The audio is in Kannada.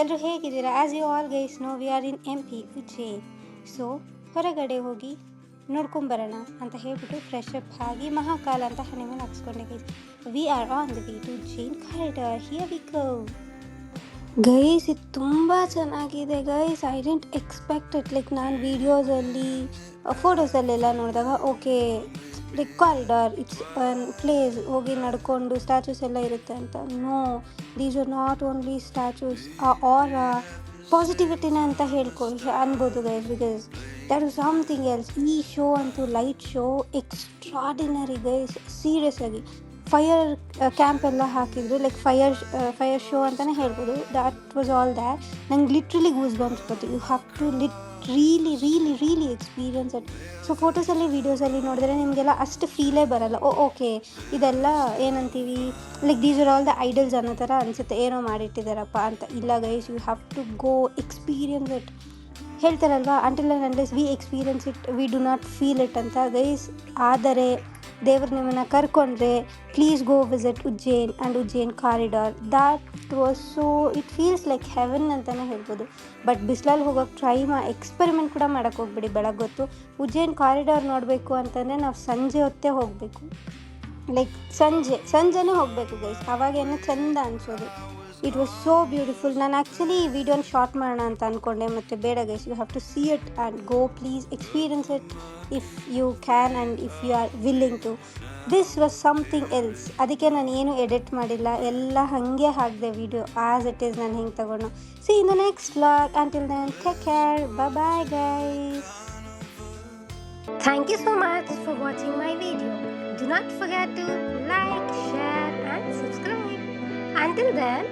ಎಲ್ಲರೂ ಹೇಗಿದ್ದೀರಾ? As you all guys know we are in MP Ujjain. So ಹೊರಗಡೆ ಹೋಗಿ ನೋಡ್ಕೊಂಬರೋಣ ಅಂತ ಹೇಳ್ಬಿಟ್ಟು ಫ್ರೆಶ್ ಅಪ್ ಆಗಿ ಮಹಾಕಾಲ ಅಂತ ಹನಿಮೂನ್ ಹಾಕ್ಸ್ಕೊಂಡೆ guys. We are on the way to Ujjain corridor. Here we go guys. ಇದು ತುಂಬ ಚೆನ್ನಾಗಿದೆ guys. I didn't expect it. Like ನಾನು ವೀಡಿಯೋಸಲ್ಲಿ ಫೋಟೋಸಲ್ಲೆಲ್ಲ ನೋಡಿದಾಗ okay like corridor it's one place, ಹೋಗಿ ನಡ್ಕೊಂಡು ಸ್ಟ್ಯಾಚೂಸ್ ಎಲ್ಲ ಇರುತ್ತೆ ಅಂತ. No, these are not only statues are ಪಾಸಿಟಿವಿಟಿನ ಅಂತ ಅನ್ಬೋದು guys, because that is something else. ಈ ಶೋ ಅಂತೂ light show extraordinary guys. Serious ಆಗಿ ಫೈರ್ ಕ್ಯಾಂಪ್ ಎಲ್ಲ ಹಾಕಿದ್ರು, ಲೈಕ್ ಫೈರ್ ಶೋ ಅಂತಲೇ ಹೇಳ್ಬೋದು. That was all that. ನಂಗೆ ಲಿಟ್ರಲಿ ಗೂಸ್ ಬಂಪ್ಸ್ ಬರ್ತೀವಿ. You have to really experience it. So ಫೋಟೋಸಲ್ಲಿ ವೀಡಿಯೋಸಲ್ಲಿ ನೋಡಿದ್ರೆ ನಿಮಗೆಲ್ಲ ಅಷ್ಟು ಫೀಲೇ ಬರಲ್ಲ. ಓಕೆ ಇದೆಲ್ಲ ಏನಂತೀವಿ, like these are all the idols ಅನ್ನೋ ಥರ ಅನಿಸುತ್ತೆ, ಏನೋ ಮಾಡಿಟ್ಟಿದ್ದಾರಪ್ಪ ಅಂತ. ಇಲ್ಲ guys, you have to go experience it. ಹೇಳ್ತಾರಲ್ವಾ, until and unless we experience it we do not feel it ಅಂತ ಗೈಸ್. ಆದರೆ ದೇವರು ನಿಮ್ಮನ್ನು ಕರ್ಕೊಂಡ್ರೆ please go visit Ujjain and Ujjain corridor. That was so, it feels like heaven ಅಂತಲೇ ಹೇಳ್ಬೋದು. ಬಟ್ ಬಿಸಿಲಲ್ಲಿ ಹೋಗೋಕ್ಕೆ ಎಕ್ಸ್ಪೆರಿಮೆಂಟ್ ಕೂಡ ಮಾಡೋಕ್ಕೆ ಹೋಗ್ಬಿಡಿ ಬೆಳಗ್ಗೊತ್ತು. ಉಜ್ಜೈನ್ ಕಾರಿಡಾರ್ ನೋಡಬೇಕು ಅಂತಂದರೆ ನಾವು ಸಂಜೆ ಹೊತ್ತೇ ಹೋಗಬೇಕು, ಲೈಕ್ ಸಂಜೆನೇ ಹೋಗಬೇಕು ಗೈಸ್. ಆವಾಗೇನೋ ಚೆಂದ ಅನಿಸೋದು. It was so beautiful. ನಾನು ಆ್ಯಕ್ಚುಲಿ ಈ ವಿಡಿಯೋನ ಶಾರ್ಟ್ ಮಾಡೋಣ ಅಂತ ಅಂದ್ಕೊಂಡೆ, ಮತ್ತು ಬೇಡ guys, you have to see it and go. Please experience it if you can and if you are willing to. This was something else. ಅದಕ್ಕೆ ನಾನು ಏನು ಎಡಿಟ್ ಮಾಡಿಲ್ಲ, ಎಲ್ಲ ಹಾಗೆ ಹಾಕಿದೆ ವಿಡಿಯೋ ಆ್ಯಸ್ ಇಟ್ ಈಸ್. ನಾನು ಹಿಂಗೆ ತಗೊಂಡು see in the next vlog. Until then take care, bye guys. Thank you so much for watching my video. Do not forget to like, share and subscribe. Until then,